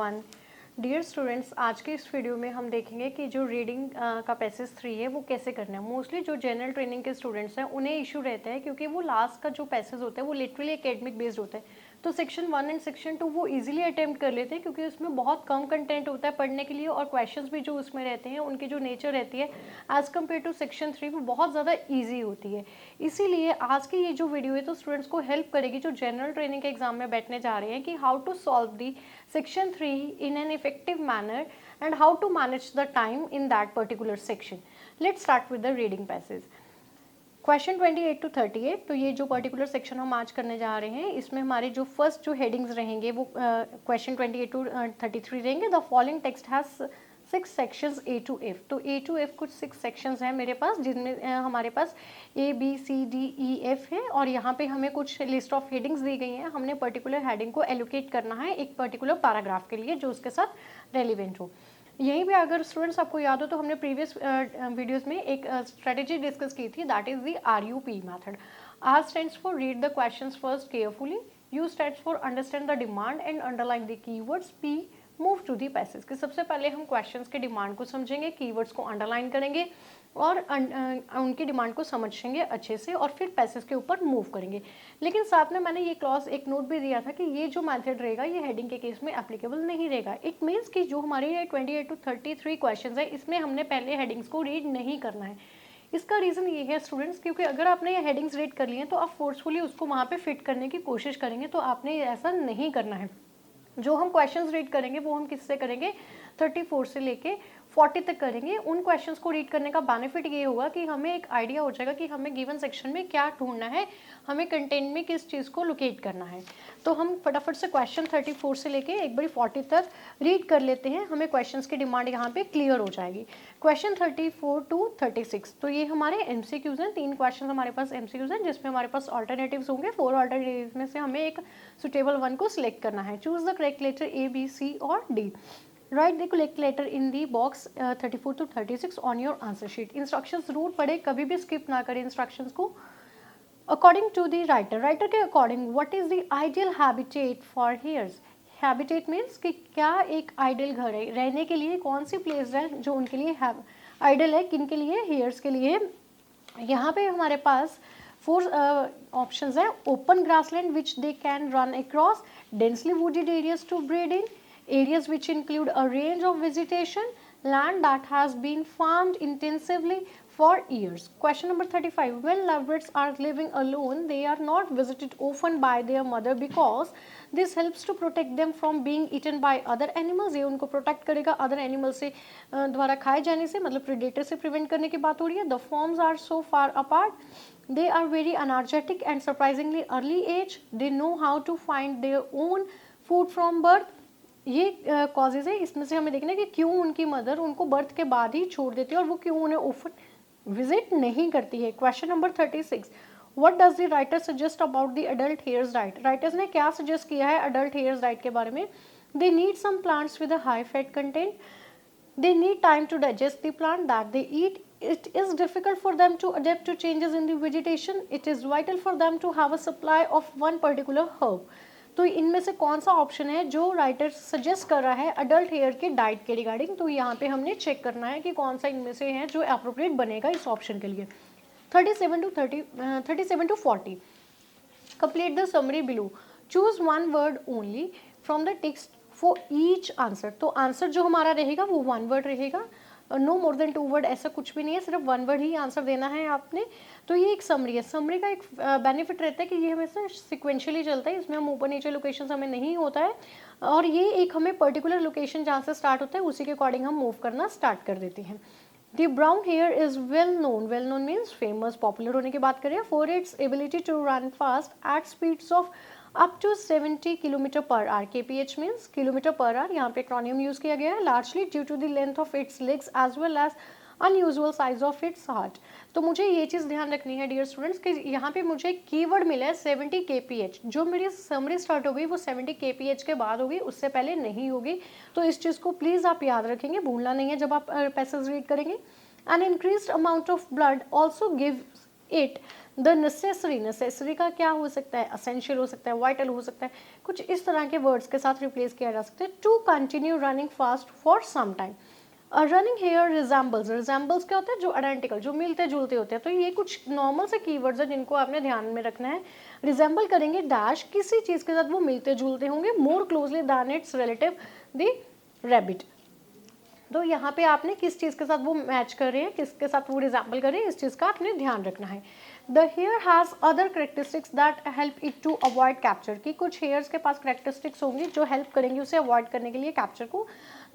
1। Dear students, आज के इस वीडियो में हम देखेंगे कि जो रीडिंग का पैसेज 3 है वो कैसे करना है। मोस्टली जो जनरल ट्रेनिंग के स्टूडेंट्स हैं उन्हें इशू रहता है क्योंकि वो लास्ट का जो पैसेज होता है वो लिटरली एकेडमिक बेस्ड होता है। तो सेक्शन 1 एंड सेक्शन 2 वो इजीली अटेम्प्ट कर लेते हैं क्योंकि उसमें बहुत कम कंटेंट होता है पढ़ने के लिए, और क्वेश्चंस भी जो उसमें रहते हैं उनकी जो नेचर रहती है एज़ कम्पेयर टू सेक्शन 3 वो बहुत ज़्यादा ईजी होती है। इसीलिए आज की ये जो वीडियो है तो स्टूडेंट्स को हेल्प करेगी जो जनरल ट्रेनिंग के एग्जाम में बैठने जा रहे हैं कि how to solve the section 3 in an effective manner and how to manage the time in that particular section. Let's start with the reading passage. Question 28 to 38, तो ये जो पर्टिकुलर सेक्शन हम आज करने जा रहे हैं इसमें हमारे जो फर्स्ट जो हेडिंग्स रहेंगे वो क्वेश्चन 28 to 33 रहेंगे। The following text has 6 sections A to F। तो A to F कुछ 6 सेक्शंस हैं मेरे पास, जिनमें हमारे पास A B C D E F है, और यहाँ पे हमें कुछ लिस्ट ऑफ हेडिंग्स दी गई हैं। हमने पर्टिकुलर हेडिंग को एलोकेट करना है एक पर्टिकुलर पैराग्राफ के लिए जो उसके साथ रेलिवेंट हो। यहीं पे अगर स्टूडेंट्स आपको याद हो तो हमने प्रीवियस वीडियोस में एक स्ट्रेटेजी डिस्कस की थी, that is the RUP method. R stands for read the questions first carefully, U stands for understand the demand and underline the keywords, P move to the passage. कि सबसे पहले हम questions के demand को समझेंगे, keywords को underline करेंगे और उनकी डिमांड को समझेंगे अच्छे से, और फिर पैसेज के ऊपर मूव करेंगे। लेकिन साथ में मैंने ये क्लॉज एक नोट भी दिया था कि ये जो मेथड रहेगा ये हेडिंग के केस में एप्लीकेबल नहीं रहेगा। इट मीन्स कि जो हमारे ये 28 to 33 क्वेश्चन है इसमें हमने पहले हेडिंग्स को रीड नहीं करना है। इसका रीज़न ये है स्टूडेंट्स, क्योंकि अगर आपने ये हेडिंग्स रीड कर लिए हैं तो आप फोर्सफुली उसको वहाँ पे फिट करने की कोशिश करेंगे, तो आपने ऐसा नहीं करना है। जो हम क्वेश्चंस रीड करेंगे वो हम किससे करेंगे, 34 से लेके 40 तक करेंगे। उन क्वेश्चंस को रीड करने का बेनिफिट ये होगा कि हमें एक आइडिया हो जाएगा कि हमें गिवन सेक्शन में क्या ढूंढना है, हमें कंटेंट में किस चीज़ को लोकेट करना है। तो हम फटाफट से क्वेश्चन 34 से लेके एक बार 40 तक रीड कर लेते हैं, हमें क्वेश्चंस की डिमांड यहाँ पे क्लियर हो जाएगी। क्वेश्चन 34 to 36, तो ये हमारे MCQs हैं। 3 क्वेश्चन हमारे पास MCQs हैं जिसमें हमारे पास ऑल्टरनेटिव्स होंगे। 4 ऑल्टरनेटिव्स में से हमें एक सुटेबल वन को सिलेक्ट करना है। Choose the correct letter A, B, C और D। Write the correct letter in the box 34 to 36 on your answer sheet. Instructions जरूर पढ़े, कभी भी स्किप ना करें इंस्ट्रक्शंस को। अकॉर्डिंग टू द राइटर के अकॉर्डिंग what is the ideal habitat for hares. Habitat means कि क्या एक आइडियल घर है, रहने के लिए कौन सी प्लेस है जो उनके लिए आइडियल है, किन के लिए, हेयर्स के लिए। यहाँ पे हमारे पास 4 ऑप्शंस है। Open grassland which they can run across, densely wooded areas to breed in, areas which include a range of vegetation, land that has been farmed intensively for years. Question number 35. When lovebirds are living alone, they are not visited often by their mother because this helps to protect them from being eaten by other animals. ये उनको protect करेगा other animals से द्वारा खाए जाने से, मतलब predator से prevent करने की बात हो रही है। The forms are so far apart. They are very energetic and surprisingly early age. They know how to find their own food from birth. ये कॉजेज है, इसमें से हमें देखना है कि क्यों उनकी मदर उनको बर्थ के बाद ही छोड़ देती है और वो क्यों उन्हें ऑफन विजिट नहीं करती है। Question number 36, what does the writer suggest about the adult hairs diet. Writers ने क्या सजेस्ट किया है एडल्ट हेयर्स डाइट के बारे में। They need some plants with a high fat content, they need time to digest the plant that they eat, it is difficult for them to adapt to changes in the vegetation, it is vital for them to have a supply of one particular herb। तो इनमें से कौन सा option है जो writer suggest कर रहा है अडल्ट हेयर के डाइट के रिगार्डिंग, तो यहाँ पे हमने चेक करना है कि कौन सा इनमें से है जो अप्रोप्रिएट बनेगा इस ऑप्शन के लिए। 37 to 40, complete the summary below, choose one word only from the text for each answer. तो आंसर जो हमारा रहेगा वो 1 वर्ड रहेगा, नो मोर देन 2 वर्ड, ऐसा कुछ भी नहीं है, सिर्फ 1 वर्ड ही आंसर देना है आपने। तो ये एक समरी है। समरी का एक बेनिफिट रहता है कि ये हमेशा सिक्वेंशियली चलता है, इसमें हम ऊपर नीचे लोकेशन हमें नहीं होता है, और ये एक हमें पर्टिकुलर लोकेशन जहाँ से स्टार्ट होता है उसी के अकॉर्डिंग हम मूव करना स्टार्ट कर देते हैं। The brown hare is well known means famous, popular होने की बात करें, for its ability to run fast at speeds of up to 70 km per hour। kph means kilometre per hour, यहाँ पे एक्रोनियम यूज किया गया है। Largely due to the length of its legs as well as unusual size of its heart. तो मुझे ये चीज़ ध्यान रखनी है डियर स्टूडेंट्स कि यहाँ पे मुझे कीवर्ड मिला है 70 kph। जो मेरी समरी स्टार्ट हो गई वो 70 kph के बाद होगी, उससे पहले नहीं होगी। तो इस चीज़ को प्लीज़ आप याद रखेंगे, भूलना नहीं है जब आप पैसेज रीड करेंगे। An increased amount of blood also gives it the necessary का क्या हो सकता है, असेंशियल हो सकता है, वाइटल हो सकता है, कुछ इस तरह के वर्ड्स के साथ रिप्लेस किया जा सकता है। To continue running fast for some time. Running hare resembles क्या होता है, जो आइडेंटिकल, जो मिलते जुलते होते हैं। तो ये कुछ नॉर्मल से कीवर्ड्स हैं जिनको आपने ध्यान में रखना है। रिजेंबल करेंगे डैश, किसी चीज़ के साथ वो मिलते जुलते होंगे, more closely than its relative the rabbit. तो यहाँ पे आपने किस चीज़ के साथ वो मैच कर रहे हैं, किसके साथ वो रिजेंबल कर रहे हैं, इस चीज़ का आपने ध्यान रखना है। The hare has other characteristics that help it to avoid capture, की कुछ हेयर्स के पास करेक्टरिस्टिक्स होंगी जो हेल्प करेंगी उसे अवॉइड करने के लिए कैप्चर को।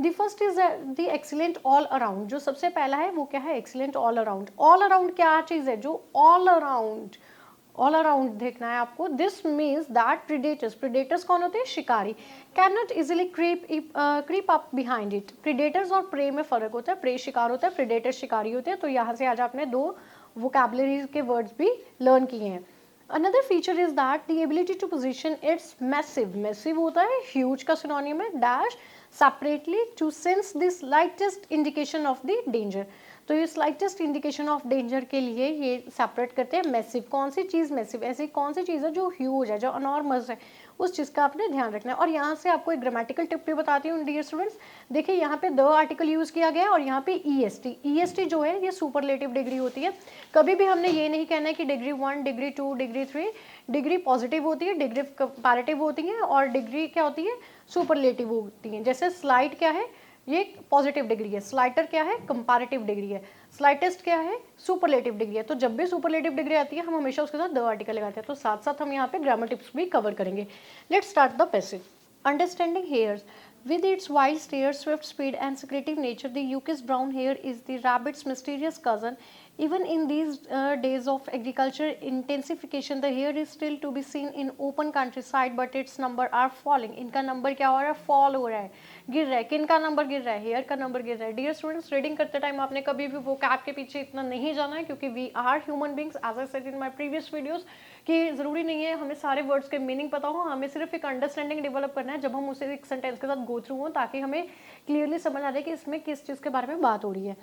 The first is the excellent all around, जो सबसे पहला है वो क्या है, excellent all around. All around क्या चीज़ है, जो ऑल अराउंड देखना है आपको। दिस मीन्स दैट प्रीडेटर्स कौन होते हैं, शिकारी, can not easily creep up behind it. Predators और प्रे में फर्क होता है, प्रे शिकार होता है, प्रीडेटर शिकारी होते हैं। तो यहाँ से आज आपने दो वोकैबुलरी के वर्ड्स भी लर्न किए हैं। Another feature is that the ability to position its massive होता है, ह्यूज का सिनोनिम है, dash separately to sense the slightest indication of the danger. तो ये स्लाइटेस्ट इंडिकेशन ऑफ डेंजर के लिए ये सेपरेट करते हैं मैसिव। कौन सी चीज़ मैसिव, ऐसी कौन सी चीज़ है जो ह्यूज है, जो अनॉर्मस है, उस चीज़ का आपने ध्यान रखना है। और यहाँ से आपको एक ग्रामेटिकल टिप भी बताती हूँ डियर स्टूडेंट्स। देखिए यहाँ पे द आर्टिकल यूज़ किया गया है और यहाँ पे EST जो है ये सुपरलेटिव डिग्री होती है। कभी भी हमने ये नहीं कहना है कि degree 1, degree 2, degree 3। Degree positive होती है, डिग्री कंपैरेटिव होती है, और डिग्री क्या होती है, सुपरलेटिव होती है। जैसे स्लाइट क्या है, ये पॉजिटिव डिग्री है, स्लाइटर क्या है, कंपैरेटिव डिग्री है, स्लाइटेस्ट क्या है, सुपरलेटिव डिग्री है। तो जब भी सुपरलेटिव डिग्री आती है हम हमेशा उसके साथ द आर्टिकल लगाते हैं। तो साथ साथ हम यहाँ पे ग्रामर टिप्स भी कवर करेंगे। Let's start the passage. Understanding hairs. With its wild stare, swift speed, and secretive nature, the Yukis brown hare is the rabbit's mysterious cousin. Even in these days of agriculture intensification, the hare is still to be seen in open countryside, but its number are falling. इनका number क्या हो रहा है, fall हो रहा है, गिर रहा है। किनका नंबर गिर रहा है, हेयर का नंबर गिर रहा है। डियर स्टूडेंट्स, रीडिंग करते टाइम आपने कभी भी वो कैप के पीछे इतना नहीं जाना है, क्योंकि we are human beings, as I said in my previous videos, कि ज़रूरी नहीं है हमें सारे वर्ड्स के मीनिंग पता हो, हमें सिर्फ एक अंडरस्टैंडिंग डेवलप करना है जब हम उसे एक सेंटेंस के साथ गो थ्रू हो, ताकि हमें क्लियरली समझ आ जाए कि इसमें किस चीज़ के बारे में बात हो रही है।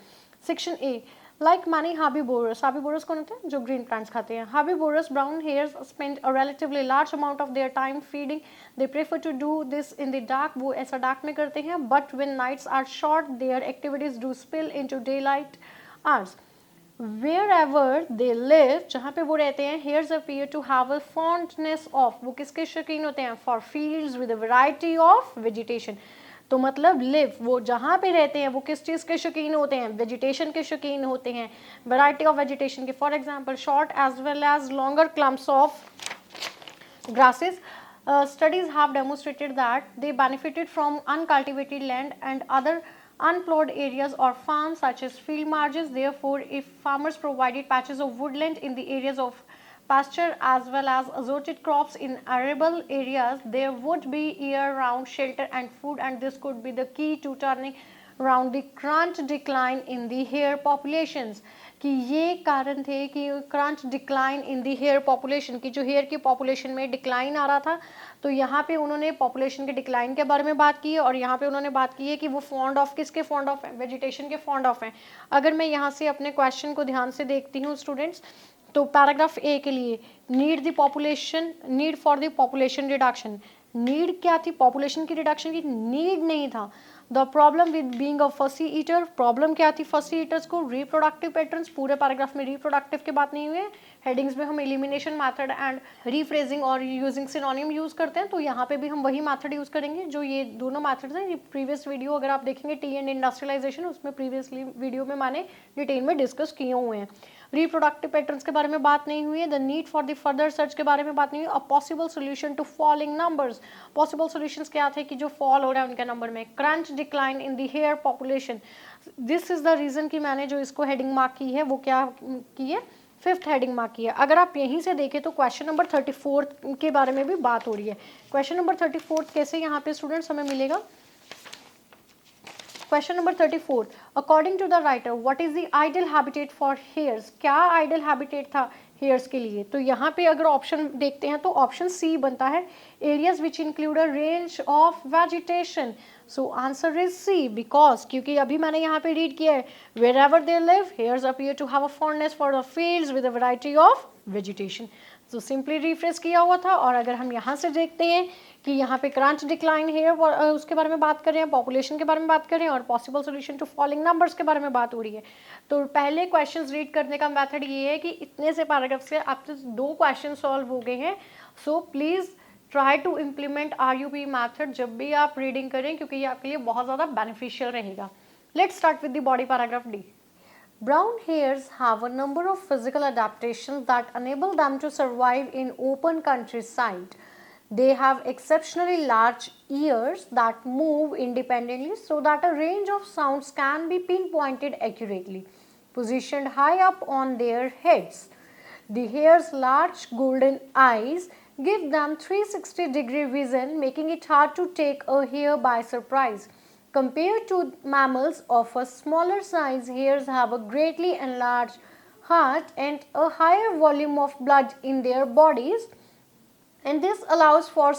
Section A, like many herbivorous कौन होते हैं, जो ग्रीन प्लांट्स खाते हैं। Herbivorous brown hares spend a relatively large amount of their time feeding. They prefer to do this in the dark, वो ऐसा डार्क में करते हैं। But when nights are short their activities do spill into daylight hours. Wherever they live, जहाँ पे वो रहते हैं, hares appear to have a fondness of, वो किसके शौकीन होते हैं, for fields with a variety of vegetation। तो मतलब live, वो जहाँ पे रहते हैं वो किस चीज़ के शौकीन होते हैं, vegetation के शौकीन होते हैं, variety of vegetation के, for example short as well as longer clumps of grasses। Studies have demonstrated that they benefited from uncultivated land and other unplowed areas or farms such as field margins. Therefore, if farmers provided patches of woodland in the areas of pasture as well as assorted crops in arable areas, there would be year-round shelter and food, and this could be the key to turning around the current decline in the hare populations। कि ये कारण थे कि current decline in the hare population, की जो hair की population में decline आ रहा था। तो यहाँ पे उन्होंने पॉपुलेशन के डिक्लाइन के बारे में बात की है, और यहाँ पे उन्होंने बात की है कि वो फॉन्ड ऑफ किसके फॉन्ड ऑफ हैं, वेजिटेशन के फॉन्ड ऑफ हैं। अगर मैं यहाँ से अपने क्वेश्चन को ध्यान से देखती हूँ स्टूडेंट्स, तो पैराग्राफ ए के लिए need for the population reduction. Need क्या थी, पॉपुलेशन की रिडक्शन की नीड नहीं था। द प्रॉब्लम विद बीइंग अ फसी ईटर, प्रॉब्लम क्या थी फसी ईटर्स को, रिप्रोडक्टिव पैटर्न्स। पूरे पैराग्राफ में रिप्रोडक्टिव की बात नहीं हुई है। हेडिंग्स में हम एलिमिनेशन मैथड एंड रीफ्रेजिंग और यूजिंग सिनोनिम यूज करते हैं, तो यहाँ पे भी हम वही मैथड यूज करेंगे जो ये दोनों मैथड्स हैं। ये प्रीवियस वीडियो अगर आप देखेंगे टी एंड इंडस्ट्रियलाइजेशन, उसमें प्रीवियसली वीडियो में मैंने डिटेल में डिस्कस किए हुए हैं। रिप्रोडक्टिव पैटर्न्स के बारे में बात नहीं हुई है। The need for the further search के बारे में बात नहीं हुई। A possible solution to falling numbers, possible solutions क्या थे कि जो फॉल हो रहा है उनके नंबर में। Current decline in the hare population, this is the reason कि मैंने जो इसको हेडिंग मार्क की है वो क्या की है, 5th हेडिंग मार्क की है। अगर आप यहीं से देखें तो क्वेश्चन नंबर 34 के बारे में भी बात हो रही है। क्वेश्चन नंबर 34 कैसे यहाँ पे स्टूडेंट्स हमें मिलेगा। Question number 34, according to the writer what is the ideal habitat for hares, क्या आइडियल हैबिटेट था हेयर्स के लिए। तो यहाँ पे अगर ऑप्शन देखते हैं तो ऑप्शन सी बनता है, areas which include a range of vegetation. So answer is C, because क्योंकि अभी मैंने यहाँ पे रीड किया है, wherever they live hares appear to have a fondness for the fields with a variety of vegetation. तो simply refresh किया हुआ था। और अगर हम यहाँ से देखते हैं कि यहाँ पे करंट डिक्लाइन है, उसके बारे में बात कर रहे हैं, पॉपुलेशन के बारे में बात कर रहे हैं, और possible solution to following numbers के बारे में बात हो रही है। तो पहले क्वेश्चंस रीड करने का मेथड ये है कि इतने से पैराग्राफ से अब तक 2 क्वेश्चन सॉल्व हो गए हैं। So please try to implement RUP method जब भी आप रीडिंग करें, क्योंकि ये आपके लिए बहुत ज़्यादा बेनिफिशियल रहेगा। Let's start with the body paragraph D. Brown hares have a number of physical adaptations that enable them to survive in open countryside. They have exceptionally large ears that move independently so that a range of sounds can be pinpointed accurately, positioned high up on their heads. The hare's large golden eyes give them 360-degree vision, making it hard to take a hare by surprise. Compared to mammals of a smaller size, hares have a greatly enlarged heart and a higher volume of blood in their bodies, and this allows for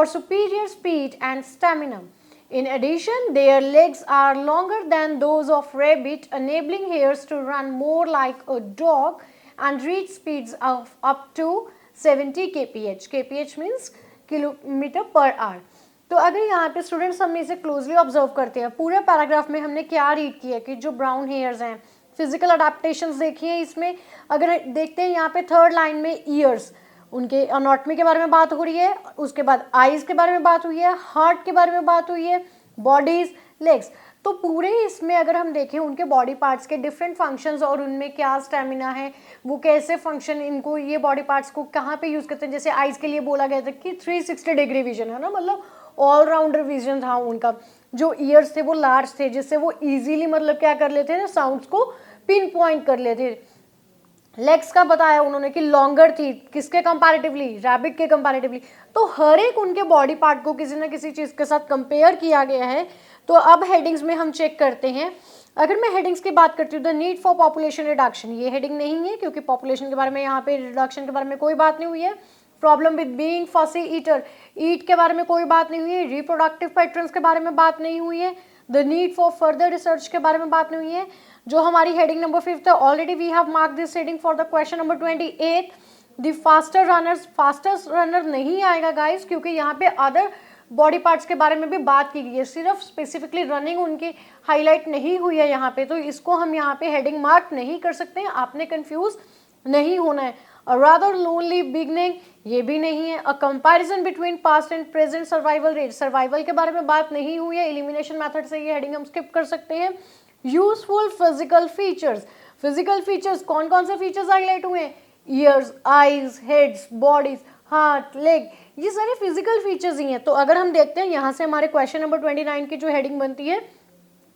superior speed and stamina. In addition, their legs are longer than those of rabbit, enabling hares to run more like a dog and reach speeds of up to 70 kph. kph means kilometer per hour. तो अगर यहाँ पे students हम इसे closely observe करते हैं, पूरे paragraph में हमने क्या रीड किया कि जो ब्राउन हेयर्स हैं, फिजिकल अडेप्टेशंस देखिए इसमें। अगर देखते हैं यहाँ पे थर्ड लाइन में ईयर्स, उनके एनाटॉमी के बारे में बात हो रही है, उसके बाद आईज के बारे में बात हुई है, हार्ट के बारे में बात हुई है, बॉडीज, लेग्स। तो पूरे इसमें अगर हम देखें उनके बॉडी पार्ट्स के डिफरेंट फंक्शंस और उनमें क्या स्टेमिना है, वो कैसे फंक्शन, इनको ये बॉडी पार्ट्स को कहाँ पे यूज़ करते हैं। जैसे आइज के लिए बोला गया था कि 360 डिग्री विजन है ना, मतलब ऑलराउंडर विजन था उनका। जो ईयर्स थे वो लार्ज थे, जिससे वो इजीली मतलब क्या कर लेते हैं, साउंड्स को पिन पॉइंट कर लेते। लेग्स का बताया उन्होंने कि लॉन्गर थी, किसके कंपैरेटिवली, रैबिट के कंपैरेटिवली। तो हर एक उनके बॉडी पार्ट को किसी ना किसी चीज़ के साथ कंपेयर किया गया है। तो अब हेडिंग्स में हम चेक करते हैं। अगर मैं हेडिंग्स की बात करती हूँ, the need for population reduction, ये हेडिंग नहीं है क्योंकि पॉपुलेशन के बारे में यहाँ पे, रिडक्शन के बारे में कोई बात नहीं हुई है। Problem with being fussy eater, ईट के बारे में कोई बात नहीं हुई है। रिप्रोडक्टिव पैटर्न्स के बारे में बात नहीं हुई है। The need for further research के बारे में बात नहीं हुई है। जो हमारी हेडिंग नंबर 5 है, already we have mark this heading for the question number 28। The faster runners, fastest runner नहीं आएगा गाइस, क्योंकि यहाँ पे अदर बॉडी पार्ट्स के बारे में भी बात की गई है, सिर्फ स्पेसिफिकली रनिंग उनकी हाईलाइट नहीं हुई है यहाँ पे। तो इसको हम यहाँ पे हेडिंग मार्क नहीं कर सकते हैं, आपने कंफ्यूज नहीं होना है। A rather lonely beginning, ये भी नहीं है। A comparison between past and present survival rate, survival के बारे में बात नहीं हुई है। एलिमिनेशन मेथड से ये हेडिंग हम स्किप कर सकते हैं। Useful physical features, physical features कौन कौन से फीचर्स हाईलाइट हुए हैं, years, eyes, heads, bodies, heart, leg, ये सारे फिजिकल फीचर्स ही हैं। तो अगर हम देखते हैं यहाँ से हमारे क्वेश्चन नंबर 29 की जो हेडिंग बनती है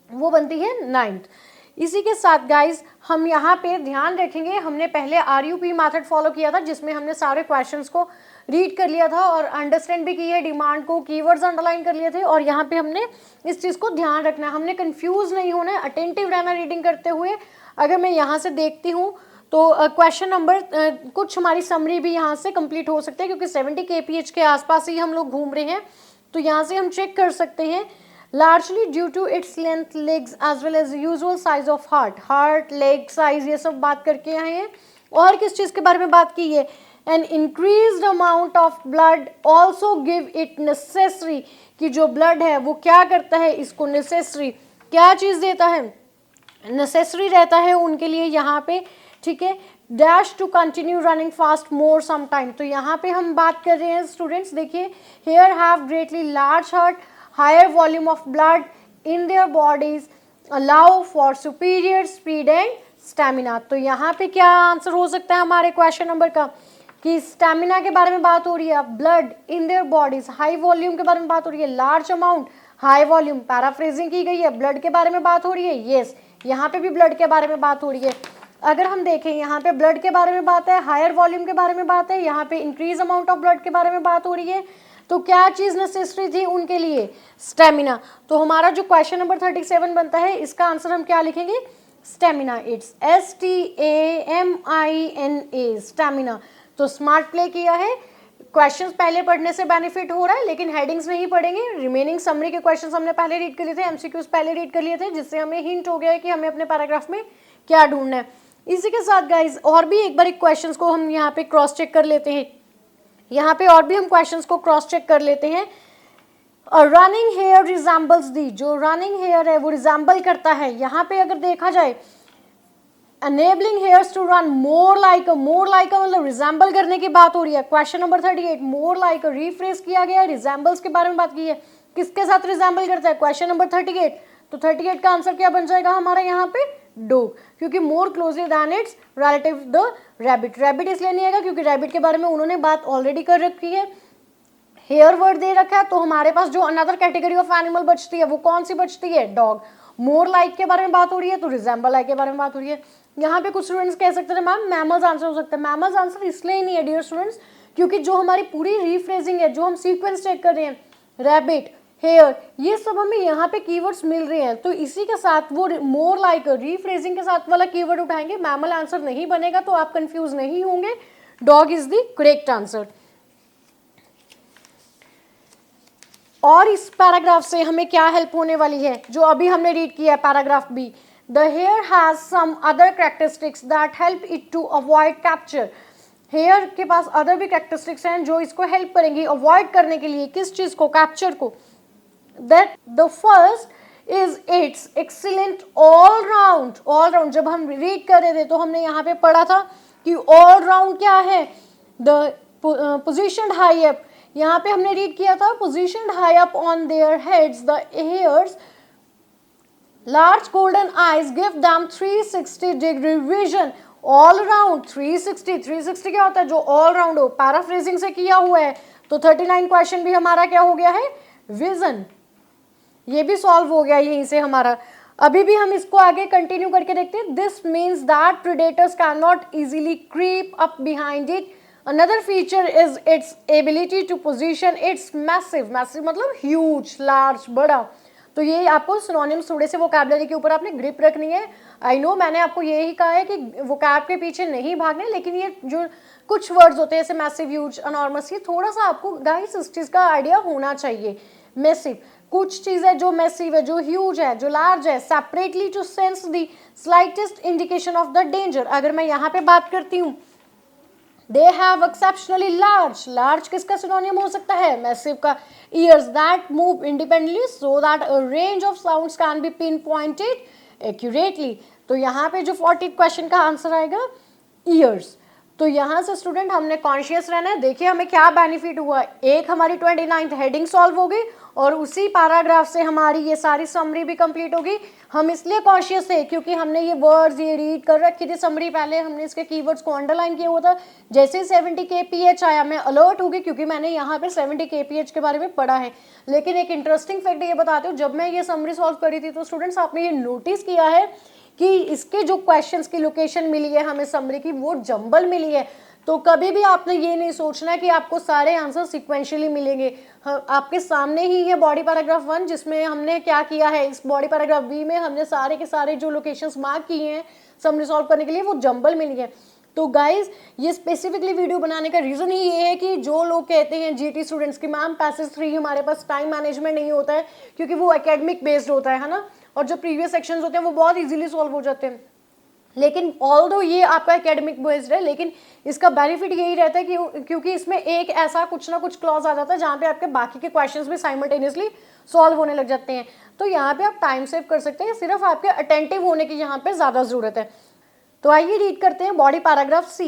वो बनती है 9th। इसी के साथ गाइज हम यहाँ पे ध्यान रखेंगे, हमने पहले RUP मेथड फॉलो किया था जिसमें हमने सारे क्वेश्चंस को रीड कर लिया था और अंडरस्टैंड भी किए, डिमांड को, कीवर्ड्स अंडरलाइन कर लिए थे। और यहाँ पे हमने इस चीज़ को ध्यान रखना है, हमने कंफ्यूज नहीं होना है, अटेंटिव रहना रीडिंग करते हुए। अगर मैं यहाँ से देखती हूँ तो क्वेश्चन नंबर कुछ हमारी समरी भी यहाँ से कंप्लीट हो सकते हैं, क्योंकि 70 kph के आसपास ही हम लोग घूम रहे हैं। तो यहाँ से हम चेक कर सकते हैं, largely due to its length, legs as well as usual size of heart, leg size, ये सब बात करके आए हैं। और किस चीज़ के बारे में बात की है, an increased amount of blood also give it necessary, कि जो blood है वो क्या करता है, इसको necessary क्या चीज़ देता है, necessary रहता है उनके लिए यहाँ पे, ठीक है। Dash to continue running fast more some time, तो यहाँ पे हम बात कर रहे हैं स्टूडेंट्स, देखिए, hare have greatly large heart, higher volume of blood in their bodies, allow for superior speed and stamina। तो यहाँ पे क्या आंसर हो सकता है हमारे क्वेश्चन नंबर का, कि स्टेमिना के बारे में बात हो रही है, blood in their bodies, high volume के बारे में बात हो रही है, large amount, high volume, paraphrasing की गई है, ब्लड के बारे में बात हो रही है, येस, यहाँ पे भी ब्लड के बारे में बात हो रही है। अगर हम देखें यहाँ पे ब्लड के बारे में बात है, हायर वॉल्यूम के बारे में बात है, यहाँ पे इंक्रीज अमाउंट ऑफ ब्लड के बारे में बात हो रही है। तो क्या चीज़ नेसेसरी थी उनके लिए, स्टेमिना। तो हमारा जो क्वेश्चन नंबर 37 बनता है, इसका आंसर हम क्या लिखेंगे, स्टेमिना, इट्स STAMINA, स्टेमिना। तो स्मार्ट प्ले किया है, क्वेश्चंस पहले पढ़ने से बेनिफिट हो रहा है, लेकिन हेडिंग्स नहीं पढ़ेंगे। रिमेनिंग समरी के क्वेश्चंस हमने पहले रीड कर लिए थे, एमसीक्यूज पहले रीड कर लिए थे, जिससे हमें हिंट हो गया है कि हमें अपने पैराग्राफ में क्या ढूंढना है। इसी के साथ गाइज और भी एक बार क्वेश्चंस को हम यहाँ पे क्रॉस चेक कर लेते हैं। यहाँ पे और भी हम क्वेश्चंस को क्रॉस चेक कर लेते हैं। रनिंग हेयर रिजेंबल्स दी, जो रनिंग हेयर है वो रिजेंबल करता है। यहाँ पे अगर देखा जाए enabling hairs to run more like a मतलब रिजेंबल करने की बात हो रही है। Question number 38 more like refresh किया गया, रिजेंबल्स के बारे में बात की है। किसके साथ रिजेंबल करता है? Question number 38। तो 38 का आंसर क्या बन जाएगा हमारा यहाँ पे? डॉग, क्योंकि more closely than its relative the rabbit. Rabbit इसलिए नहीं आएगा क्योंकि रैबिट के बारे में उन्होंने बात ऑलरेडी कर रखी है। हेयर वर्ड दे रखा है, तो हमारे पास जो अनदर कैटेगरी ऑफ एनिमल बचती है वो कौन सी बचती है? डॉग। मोर लाइक के बारे में बात हो रही है तो रिजेंबल लाइक के बारे में बात हो रही है। यहाँ पे कुछ स्टूडेंट्स कह सकते हैं मैम मैमल्स आंसर हो सकता है। मैमल्स आंसर इसलिए ही नहीं है डियर स्टूडेंट्स, क्योंकि जो हमारी पूरी रीफ्रेजिंग है, जो हम सीक्वेंस चेक कर रहे हैं, रैबिट, हेयर, ये सब हमें यहाँ पे कीवर्ड्स मिल रहे हैं, तो इसी के साथ वो मोर लाइक रीफ्रेजिंग के साथ वाला कीवर्ड उठाएंगे। मैमल आंसर नहीं बनेगा, तो आप कंफ्यूज नहीं होंगे। Dog is the correct answer. और इस पैराग्राफ से हमें क्या हेल्प होने वाली है, जो अभी हमने रीड किया है paragraph B. The hare has some other characteristics that help it to avoid capture. Hare के पास अदर भी कैरेक्टरिस्टिक्स हैं जो इसको हेल्प करेंगी अवॉइड करने के लिए। किस चीज को? कैप्चर को। That the first is it's excellent all round. All round जब हम रीड कर रहे थे तो हमने यहाँ पे पढ़ा था कि ऑल राउंड क्या है? द पोजिशन हाई अप, यहाँ पे हमने रीड किया था position high up on their heads the hairs large golden eyes give them 360 degree vision. All round 360 क्या होता है? जो ऑल राउंड हो, पैराफ्रेजिंग से किया हुआ है। तो 39 क्वेश्चन भी हमारा क्या हो गया है? विजन। ये भी सॉल्व हो गया यहीं से हमारा। अभी भी हम इसको आगे कंटिन्यू करके देखते हैं। This means that predators can not easily creep up behind it. Another feature is its ability to position its massive मतलब huge, large, बड़ा। तो ये आपको सिनोनिम्स थोड़े से वोकैबुलरी के ऊपर आपने ग्रिप रखनी है। आई नो मैंने आपको यही कहा है कि वोकैब के पीछे नहीं भागने, लेकिन ये जो कुछ वर्ड्स होते हैं जैसे मैसिव, ह्यूज, अनॉर्मस, ये थोड़ा सा आपको गाइस इस चीज़ का आइडिया होना चाहिए। मैसिव, कुछ चीज़ें जो मैसिव है, जो ह्यूज है, जो लार्ज है, separately to sense the slightest indication of the danger. अगर मैं यहाँ पे बात करती हूँ they have exceptionally large किसका सिनोनिम हो सकता है? मैसिव का। ears that move independently so that a range of sounds can be pinpointed accurately। तो यहाँ पे जो 40 क्वेश्चन का आंसर आएगा ears। तो यहाँ से स्टूडेंट हमने कॉन्शियस रहना है। देखिए हमें क्या बेनिफिट हुआ, एक हमारी 29th हेडिंग सॉल्व हो गई और उसी पैराग्राफ से हमारी ये सारी समरी भी कंप्लीट होगी। हम इसलिए कॉन्शियस थे क्योंकि हमने ये वर्ड्स ये रीड कर रखी थी समरी, पहले हमने इसके कीवर्ड्स को अंडरलाइन किया हुआ था। जैसे ही 70 kph आया मैं अलर्ट हो गई क्योंकि मैंने यहाँ पे 70 kph के बारे में पढ़ा है। लेकिन एक इंटरेस्टिंग फैक्ट ये बताती हूँ, जब मैं ये समरी सॉल्व करी थी तो स्टूडेंट्स आपने ये नोटिस किया है कि इसके जो क्वेश्चंस की लोकेशन मिली है हमें समरी की, वो जंबल मिली है। तो कभी भी आपने ये नहीं सोचना कि आपको सारे आंसर सिक्वेंशियली मिलेंगे। आपके सामने ही है बॉडी पैराग्राफ 1, जिसमें हमने क्या किया है, इस बॉडी पैराग्राफ बी में हमने सारे के सारे जो लोकेशंस मार्क किए हैं समरी सॉल्व करने के लिए, वो जंबल मिली है। तो गाइज ये स्पेसिफिकली वीडियो बनाने का रीज़न ही ये है कि जो लोग कहते हैं जीटी स्टूडेंट्स की मैम पैसेज 3 हमारे पास टाइम मैनेजमेंट नहीं होता है क्योंकि वो एकेडमिक बेस्ड होता है ना, और जो प्रीवियस सेक्शंस होते हैं वो बहुत इजीली सॉल्व हो जाते हैं। लेकिन ऑल्दो ये आपका एकेडमिक बेस्ड है, लेकिन इसका बेनिफिट यही रहता है कि क्योंकि इसमें एक ऐसा कुछ ना कुछ क्लॉज आ जाता है जहाँ पे आपके बाकी के क्वेश्चंस भी साइमल्टेनियसली सॉल्व होने लग जाते हैं। तो यहाँ पे आप टाइम सेव कर सकते हैं, सिर्फ आपके अटेंटिव होने की यहाँ पे ज़्यादा ज़रूरत है। तो आइए रीड करते हैं body paragraph C.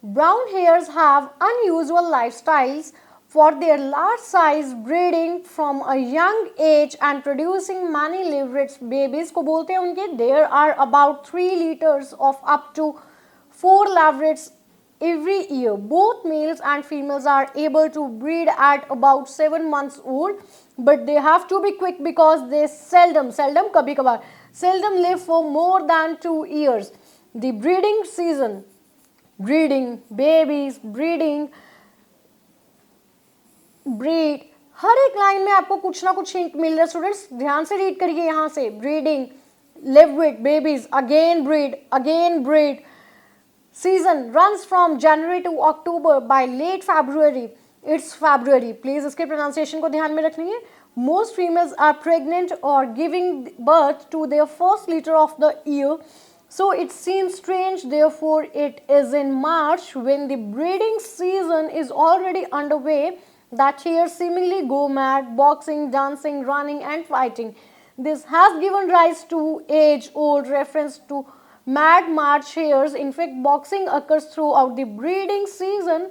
Brown hares have unusual lifestyles for their large size, breeding from a young age and producing many leverets babies को बोलते हैं उनके। There are about 3 litters of up to 4 leverets every year. Both males and females are able to breed at about 7 months old, but they have to be quick because they seldom कभी कभार seldom live for more than 2 years. The breeding season, breeding babies, breeding breed, हर एक line में आपको कुछ ना कुछ hint मिल रहा है। स्टूडेंट्स ध्यान से रीड करिए यहाँ से। Breeding, live with babies, again breed. Season runs from January to October. By late February, it's February. Please इसके pronunciation को ध्यान में रखिए. Most females are pregnant or giving birth to their first litter of the year. So it seems strange, therefore it is in March, when the breeding season is already underway, that hares seemingly go mad, boxing, dancing, running and fighting. This has given rise to age-old reference to mad March hares. In fact, boxing occurs throughout the breeding season,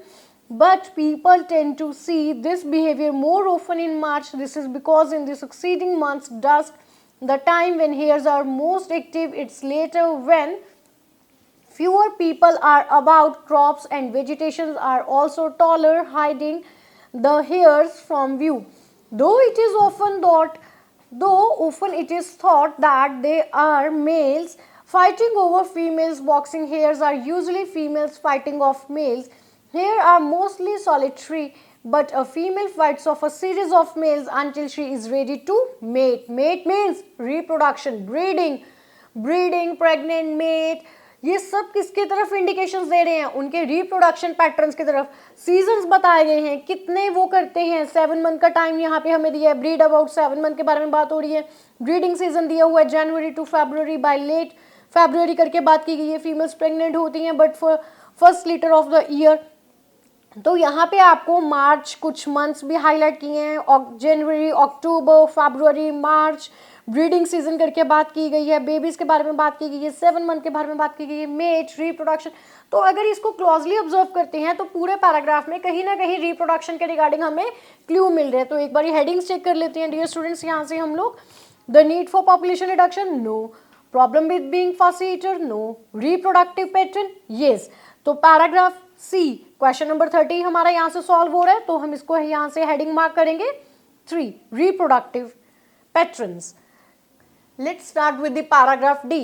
but people tend to see this behavior more often in March. This is because in the succeeding months, dusk, the time when hares are most active, it's later when fewer people are about. Crops and vegetations are also taller, hiding the hares from view. Though often it is thought that they are males fighting over females, boxing hares are usually females fighting off males. Hares are mostly solitary, but a female fights off a series of males until she is ready to mate. Mate means reproduction, breeding, pregnant, mate. ये सब किसकी तरफ indications दे रहे हैं? उनके reproduction patterns की तरफ. Seasons बताए गए हैं, कितने वो करते हैं. 7 मंथ का टाइम यहाँ पे हमें दिया है. ब्रीड अबाउट 7 मंथ के बारे में बात हो रही है. ब्रीडिंग सीजन दिया हुआ है जनवरी टू फरवरी. बाय लेट फरवरी करके बात की गई है. फीमेल्स प्रेग्नेंट होती हैं but for first litre of the year. तो यहाँ पे आपको मार्च कुछ मंथ्स भी हाईलाइट किए हैं. जनवरी, अक्टूबर, फरवरी, मार्च ब्रीडिंग सीजन करके बात की गई है. बेबीज के बारे में बात की गई है. 7 मंथ के बारे में बात की गई है. Mate, reproduction. तो अगर इसको क्लोजली ऑब्जर्व करते हैं तो पूरे पैराग्राफ में कहीं ना कहीं रिप्रोडक्शन के रिगार्डिंग हमें क्लू मिल रहे हैं. तो एक बार हेडिंग्स चेक कर लेते हैं डियर स्टूडेंट्स. यहाँ से हम लोग the need for population reduction, no. Problem with being fussy eater, no. Reproductive pattern, yes. तो पैराग्राफ सी क्वेश्चन नंबर 30 हमारा यहाँ से सॉल्व हो रहा है. तो हम इसको यहाँ से हेडिंग मार्क करेंगे 3, reproductive patterns. Let's start with the paragraph D.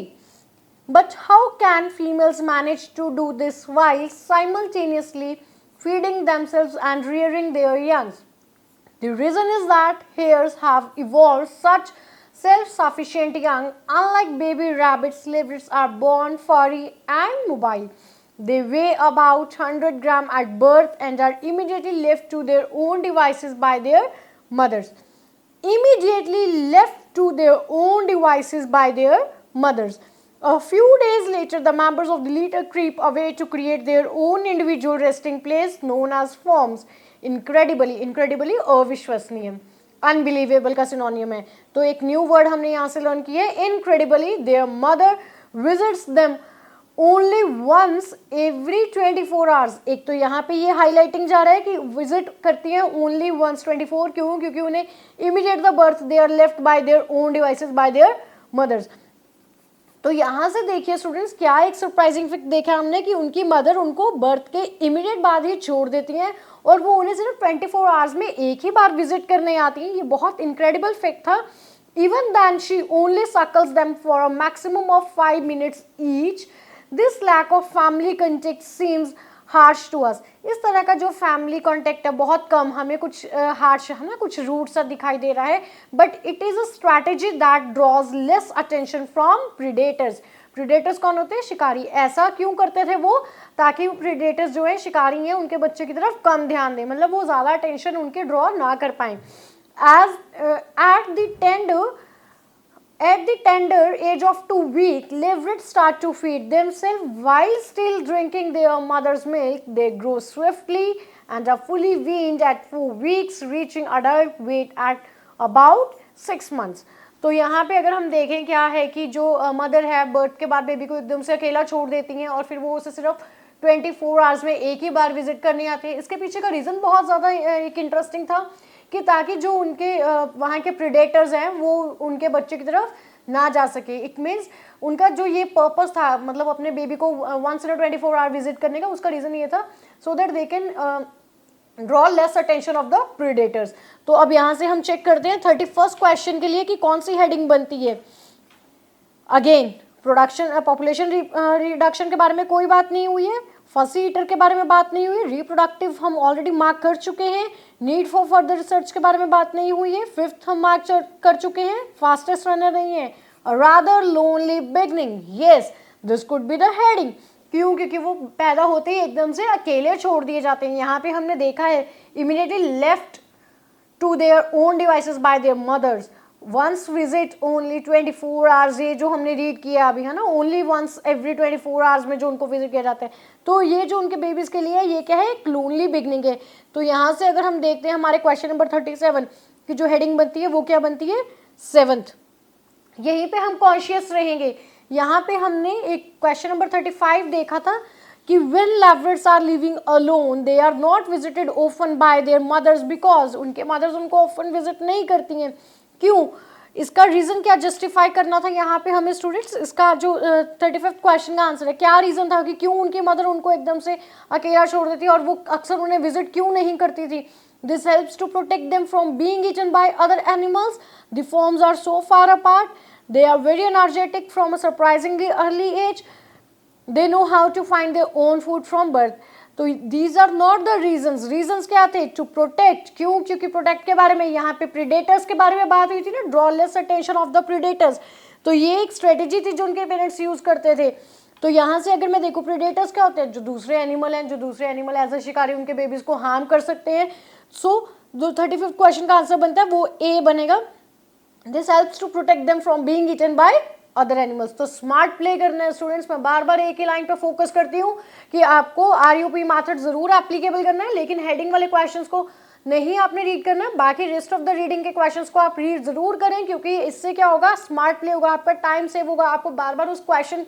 But how can females manage to do this while simultaneously feeding themselves and rearing their young? The reason is that hares have evolved such self-sufficient young. Unlike baby rabbits, leopards are born furry and mobile. They weigh about 100 grams at birth and are immediately left to their own devices by their mothers. Immediately left to their own devices by their mothers. A few days later, the members of the litter creep away to create their own individual resting place known as forms. Incredibly अविश्वसनीय, unbelievable का सिनोनियम है. तो एक new word हमने यहाँ से learn किया है, incredibly. Their mother visits them only once every 24 hours. एक तो यहाँ पे ये हाईलाइटिंग जा रहा है कि विजिट करती हैं ओनली वंस 24. क्यों? क्योंकि उन्हें immediate the birth they are left by their own devices by their mothers. तो यहाँ से देखिए स्टूडेंट्स, क्या एक सरप्राइजिंग फैक्ट देखा हमने कि उनकी मदर उनको बर्थ के इमीडिएट बाद ही छोड़ देती हैं और वो उन्हें सिर्फ 24 आवर्स में एक ही बार विजिट करने आती हैं. ये बहुत इनक्रेडिबल फैक्ट था. Even then she only suckles them for a maximum of 5 minutes each. This lack of family contact seems harsh to us. इस तरह का जो फैमिली कॉन्टेक्ट है बहुत कम, हमें कुछ हार्श है ना, कुछ रूट सा दिखाई दे रहा है. But it is a strategy that draws less attention from predators. Predators कौन होते हैं? शिकारी. ऐसा क्यों करते थे वो? ताकि प्रीडेटर्स जो है, शिकारी हैं, उनके बच्चे की तरफ कम ध्यान दें, मतलब वो ज़्यादा अटेंशन उनके ड्रॉ ना कर पाएँ. At the tender age of 2 weeks, leopards start to feed themselves while still drinking their mother's milk. They grow swiftly and are fully weaned at 4 weeks, reaching adult weight at about 6 months. तो यहाँ पे अगर हम देखें क्या है कि जो मदर है बर्थ के बाद बेबी को एकदम से अकेला छोड़ देती हैं और फिर वो उसे सिर्फ 24 आवर्स में एक ही बार विजिट करने आते हैं. इसके पीछे का रीज़न बहुत ज़्यादा एक इंटरेस्टिंग था कि ताकि जो उनके वहाँ के प्रीडेटर्स हैं वो उनके बच्चे की तरफ ना जा सके. इट मीन्स उनका जो ये पर्पस था, मतलब अपने बेबी को वंस इन 24 आवर विजिट करने का, उसका रीज़न ये था so that they can draw less attention of the predators. तो अब यहाँ से हम चेक करते हैं 31st क्वेश्चन के लिए कि कौन सी हेडिंग बनती है. अगेन प्रोडक्शन पॉपुलेशन रिडक्शन के बारे में कोई बात नहीं हुई है. फसी ईटर के बारे में बात नहीं हुई. रिप्रोडक्टिव हम ऑलरेडी मार्क कर चुके हैं. नीड फॉर फर्दर रिसर्च के बारे में बात नहीं हुई है. 5th हम मार्क कर चुके हैं. फास्टेस्ट रनर नहीं है. A rather lonely beginning. Yes, this could be the heading. क्यों? क्योंकि वो पैदा होते ही एकदम से अकेले छोड़ दिए जाते हैं. यहाँ पे हमने देखा है immediately left to their own devices by their mothers. Once visit only 24 hours, ये जो हमने रीड किया अभी है ना, only once every 24 hours में जो उनको विजिट किया जाता है. तो ये जो उनके बेबीज के लिए ये क्या है, एक लोनली बिगनिंग है. तो यहाँ से अगर हम देखते हैं हमारे क्वेश्चन नंबर 37 की जो हेडिंग बनती है वो क्या बनती है, 7th. यहीं पे हम कॉन्शियस रहेंगे. यहाँ पे हमने एक क्वेश्चन नंबर 35 देखा था कि when levrets are living alone they are not visited often by their mothers because उनके मदर्स उनको often विजिट नहीं करती हैं. क्यों? इसका रीजन क्या जस्टिफाई करना था यहाँ पे हमें स्टूडेंट्स. इसका जो 35th क्वेश्चन का आंसर है, क्या रीजन था कि क्यों उनकी मदर उनको एकदम से अकेला छोड़ देती और वो अक्सर उन्हें विजिट क्यों नहीं करती थी. This helps to protect them from being eaten by other animals. The forms are so far apart. They are very energetic from a surprisingly early age. They know how to find their own food from birth. तो these are not the reasons. Reasons क्या थे? To protect. क्यों? क्योंकि protect के बारे में यहाँ पे predators के बारे में बात हुई थी ना, draw less attention of the predators. तो ये एक strategy थी जो उनके पेरेंट्स यूज करते थे. तो यहाँ से अगर मैं देखूँ predators क्या होते हैं, जो दूसरे एनिमल हैं, जो दूसरे एनिमल एज अ शिकारी उनके बेबीज को हार्म कर सकते हैं. सो जो 35th क्वेश्चन का आंसर बनता है वो ए बनेगा. This helps to protect them from being eaten by other animals. तो स्मार्ट प्ले करना है स्टूडेंट्स. मैं बार बार एक ही लाइन पे फोकस करती हूँ कि आपको आरयूपी मेथड जरूर एप्लीकेबल करना है, लेकिन हेडिंग वाले क्वेश्चंस को नहीं आपने रीड करना है. बाकी रेस्ट ऑफ द रीडिंग के क्वेश्चंस को आप रीड जरूर करें, क्योंकि इससे क्या होगा, स्मार्ट प्ले होगा, आपका टाइम सेव होगा. आपको बार बार उस क्वेश्चन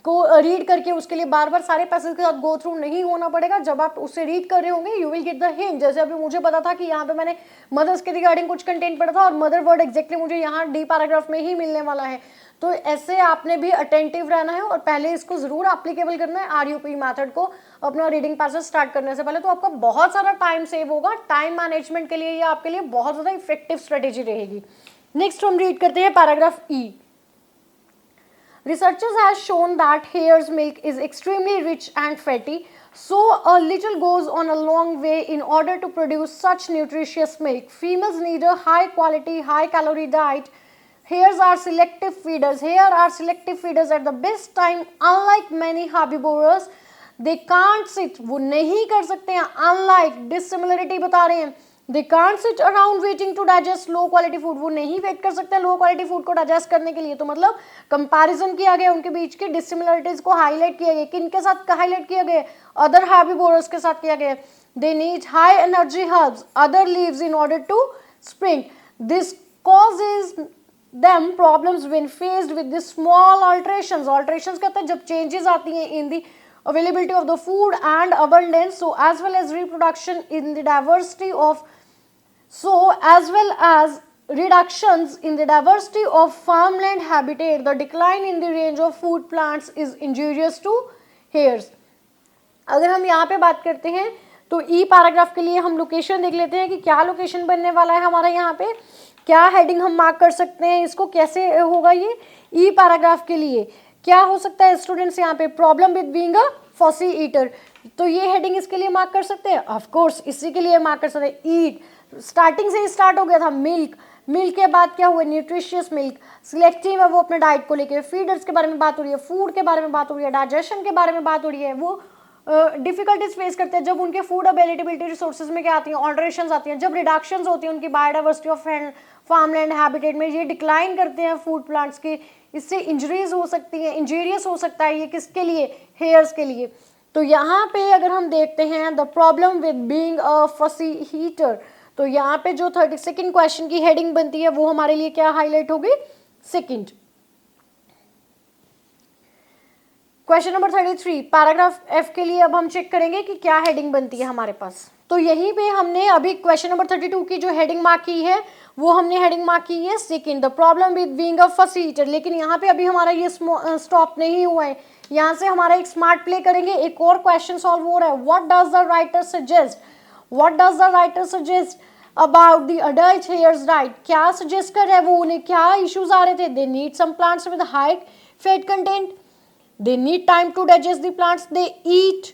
को रीड करके उसके लिए बार बार सारे पैसेज के साथ गो थ्रू नहीं होना पड़ेगा. जब आप उससे रीड कर रहे होंगे you will get the hint. जैसे अभी मुझे पता था कि यहाँ पे मैंने मदर्स के रिगार्डिंग कुछ कंटेंट पढ़ा था और मदर वर्ड एग्जैक्टली मुझे यहाँ डी पैराग्राफ में ही मिलने वाला है. तो ऐसे आपने भी अटेंटिव रहना है और पहले इसको जरूर एप्लीकेबल करना है आरयूपी मेथड को अपना रीडिंग पैसेज स्टार्ट करने से पहले. तो आपका बहुत सारा टाइम सेव होगा. टाइम मैनेजमेंट के लिए ये आपके लिए बहुत ज्यादा इफेक्टिव स्ट्रेटेजी रहेगी. नेक्स्ट हम रीड करते हैं paragraph E. Researchers have shown that hare's milk is extremely rich and fatty, so a little goes on a long way in order to produce such nutritious milk. Females need a high quality, high calorie diet. Hares are selective feeders. Hare are selective feeders at the best time. Unlike many herbivores, they can't sit. वो नहीं कर सकते हैं. Unlike, dissimilarity बता रहे हैं. They can't sit around waiting to digest low quality food. वो नहीं वेट कर सकते लो क्वालिटी फूड को डाइजेस्ट करने के लिए. तो मतलब कंपैरिजन किया गया उनके बीच की डिसिमिलरिटीज को हाईलाइट किया गया. किन के साथ हाईलाइट किया गया? अदर हेर्बिवोरस के साथ किया गया. They need high energy herbs, other leaves in order to spring. This causes them problems when faced with the small alterations. Alterations कहते हैं जब changes आती हैं in the availability of the food and abundance, so as well as reproduction in the diversity of reductions in the diversity of farmland habitat. The decline in the range of food plants is injurious to hares. अगर हम यहाँ पे बात करते हैं तो ई paragraph के लिए हम लोकेशन देख लेते हैं कि क्या लोकेशन बनने वाला है हमारा. यहाँ पे क्या हेडिंग हम मार्क कर सकते हैं, इसको कैसे होगा ये ई पैराग्राफ के लिए. क्या हो सकता है स्टूडेंट्स यहाँ पे, problem with being a fussy eater. तो ये हेडिंग इसके लिए मार्क कर सकते हैं. ऑफ कोर्स इसी के लिए मार्क कर सकते हैं. ईट स्टार्टिंग से ही स्टार्ट हो गया था. मिल्क, मिल्क के बाद क्या हुआ, न्यूट्रिशियस मिल्क. सिलेक्टिव है वो अपने डाइट को लेके. फीडर्स के बारे में बात हो रही है, फूड के बारे में बात हो रही है, डाइजेशन के बारे में बात हो रही है. वो डिफिकल्टीज फेस करते हैं जब उनके फूड अवेलेबिलिटी रिसोर्सेज में क्या आती हैं, ऑल्टरेशंस आती हैं. जब रिडक्शंस होती हैं उनकी बायोडाइवर्सिटी ऑफ फार्मलैंड हैबिटेट में, ये डिक्लाइन करते हैं फूड प्लांट्स की. इससे इंजरीज हो सकती हैं, इंजीरियस हो सकता है ये किसके लिए, हेयर्स के लिए. तो यहाँ पे अगर हम देखते हैं द प्रॉब्लम विद बीइंग अ फसी हीटर, तो यहाँ पे जो 32nd क्वेश्चन की हेडिंग बनती है वो हमारे लिए क्या हाईलाइट होगी, second. Question number 33 paragraph F के लिए अब हम चेक करेंगे कि क्या हेडिंग बनती है हमारे पास. तो यहीं पे हमने अभी क्वेश्चन नंबर 32 की जो हेडिंग मार्क की है वो हमने हेडिंग मार्क की है second, the problem with being अ फसी ईटर. लेकिन यहाँ पे अभी हमारा ये स्टॉप नहीं हुआ है. यहाँ से हमारा एक स्मार्ट प्ले करेंगे, एक और क्वेश्चन सॉल्व हो रहा है. What does the writer suggest, what does the writer suggest about the adult hairs diet. क्या सजेस्ट कर रहा है वो, उन्हें क्या इश्यूज आ रहे थे. They need some plants with high fat content. They need time to digest the plants they eat.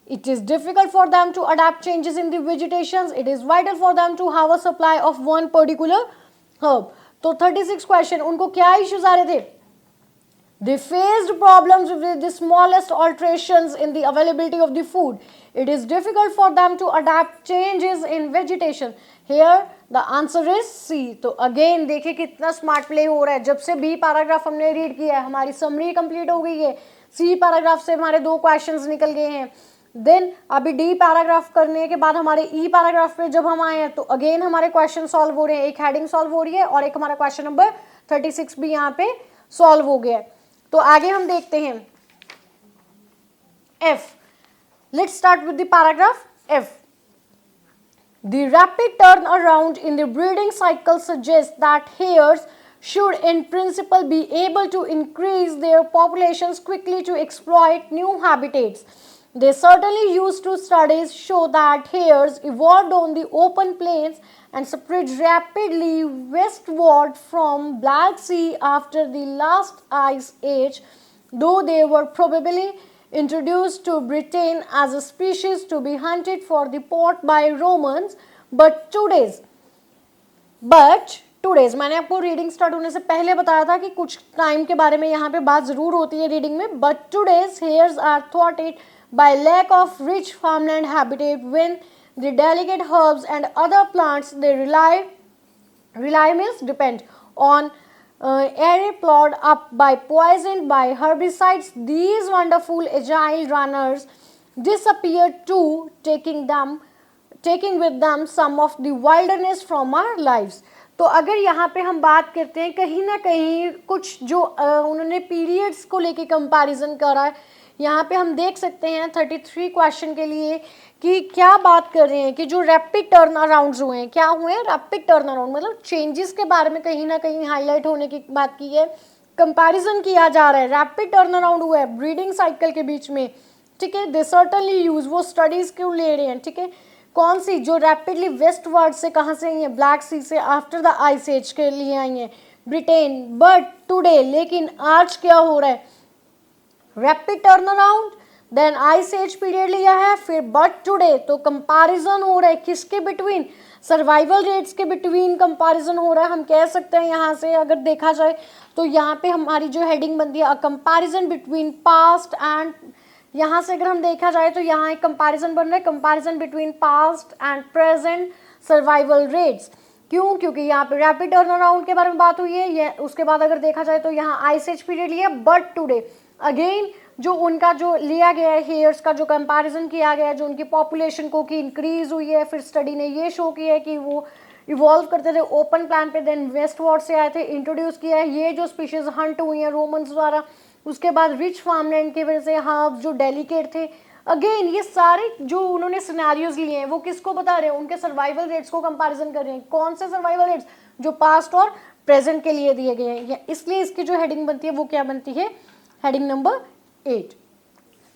It is difficult for them to adapt changes in the vegetations. It is vital for them to have a supply of one particular herb. तो 36 question, उनको क्या issues आ रहे थे, They faced problems with the smallest alterations in the availability of the food. It is difficult for them to adapt changes in vegetation. Here the answer is C. तो again देखिए कितना smart play हो रहा है. जब से B paragraph हमने read किया है, हमारी समरी कंप्लीट हो गई है. सी पैराग्राफ से हमारे 2 क्वेश्चंस निकल गए हैं. देन अभी डी पैराग्राफ करने के बाद हमारे ई पैराग्राफ पे जब हम आए हैं तो अगेन हमारे क्वेश्चन सॉल्व हो रहे हैं. एक हेडिंग सॉल्व हो रही है और एक हमारा क्वेश्चन नंबर 36 भी यहाँ पे सॉल्व हो गया है. तो आगे हम देखते हैं F. Let's start with the paragraph F. The rapid turnaround in the breeding cycle suggests that hares should in principle be able to increase their populations quickly to exploit new habitats. They certainly used to studies show that hares evolved on the open plains and spread rapidly westward from Black Sea after the last ice age, though they were probably introduced to Britain as a species to be hunted for the pot by Romans. But today's मैंने आपको reading start होने से पहले बताया था कि कुछ time के बारे में यहाँ पे बात जरूर होती है रीडिंग में. But today's hares are thwarted by lack of rich farmland habitat when the delicate herbs and other plants they depend on area plowed up by poisoned by herbicides. These wonderful agile runners disappeared too, taking with them some of the wilderness from our lives. तो अगर यहाँ पे हम बात करते हैं कहीं ना कहीं कुछ जो उन्होंने पीरियड्स को लेके कंपैरिजन करा है, यहाँ पे हम देख सकते हैं 33 क्वेश्चन के लिए कि क्या बात कर रहे हैं कि जो रैपिड टर्न अराउंड हुए हैं, क्या हुए हैं रैपिड टर्न अराउंड, मतलब चेंजेस के बारे में कहीं ना कहीं हाईलाइट होने की बात की है. कंपैरिजन किया जा रहा है, रैपिड टर्न अराउंड हुआ है ब्रीडिंग साइकिल के बीच में. ठीक है, दे सर्टनली यूज, वो स्टडीज क्यों ले रहे हैं. ठीक है, कौन सी जो रैपिडली वेस्टवर्ड से कहाँ से आई है, ब्लैक सी से आफ्टर द आइस एज के लिए आई है ब्रिटेन. बट टुडे, लेकिन आज क्या हो रहा है, rapid turn around, then ice age period लिया है, फिर बट टुडे. तो कंपैरिजन हो रहा है किसके बिटवीन, सर्वाइवल रेट्स के बिटवीन कंपैरिजन हो रहा है. हम कह सकते हैं यहाँ से अगर देखा जाए तो यहाँ पे हमारी जो हेडिंग बनती है कंपैरिजन बिटवीन पास्ट एंड, यहाँ से अगर हम देखा जाए तो यहाँ एक कंपैरिजन बन रहा है, comparison between past and present survival rates. क्यों, क्योंकि यहाँ पे रैपिड टर्न अराउंड के बारे में बात हुई है. ये उसके बाद अगर देखा जाए तो यहाँ आइस एज पीरियड लिया, बट टुडे अगेन जो उनका जो लिया गया है हेयर्स का जो कंपैरिजन किया गया है, जो उनकी पॉपुलेशन को की इंक्रीज हुई है. फिर स्टडी ने ये शो किया है कि वो इवॉल्व करते थे ओपन प्लान पे, देन वेस्टवर्ड से आए थे, इंट्रोड्यूस किया है ये जो स्पीशीज हंट हुई हैं रोमन्स द्वारा. उसके बाद रिच फार्मलैंड की वजह से हर्ब्स जो डेलिकेट थे. अगेन ये सारे जो उन्होंने सिनेरियोज लिए हैं वो किसको बता रहे हैं, उनके सर्वाइवल रेट्स को कंपैरिजन कर रहे हैं. कौन से सर्वाइवल रेट्स, जो पास्ट और प्रेजेंट के लिए दिए गए हैं. इसलिए इसकी जो हेडिंग बनती है वो क्या बनती है, हेडिंग नंबर 8.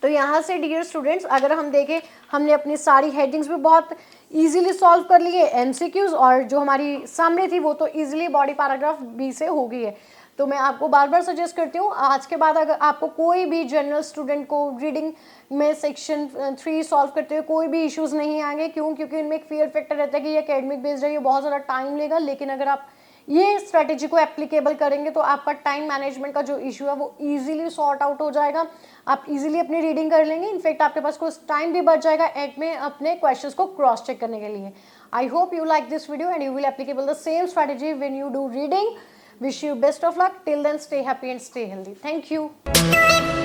तो यहाँ से डियर स्टूडेंट्स अगर हम देखें हमने अपनी सारी हेडिंग्स भी बहुत इजीली सॉल्व कर ली है. एमसीक्यूज और जो हमारी समरी थी वो तो इजीली बॉडी पैराग्राफ बी से हो गई है. तो मैं आपको बार बार सजेस्ट करती हूँ आज के बाद अगर आपको कोई भी जनरल स्टूडेंट को रीडिंग में सेक्शन 3 सॉल्व करते हुए कोई भी इश्यूज नहीं आएंगे. क्यों, क्योंकि इनमें एक फियर फैक्टर रहता है कि ये एकेडमिक बेस्ड है, ये बहुत ज़्यादा टाइम लेगा. लेकिन अगर आप ये स्ट्रेटेजी को एप्लीकेबल करेंगे तो आपका टाइम मैनेजमेंट का जो इशू है वो इजीली सॉर्ट आउट हो जाएगा. आप इजीली अपनी रीडिंग कर लेंगे. इनफैक्ट आपके पास कुछ टाइम भी बच जाएगा एंड में अपने क्वेश्चंस को क्रॉस चेक करने के लिए. I hope you like this video and you will applicable the same strategy when you do reading. Wish you best of luck. Till then, stay happy and stay healthy. Thank you.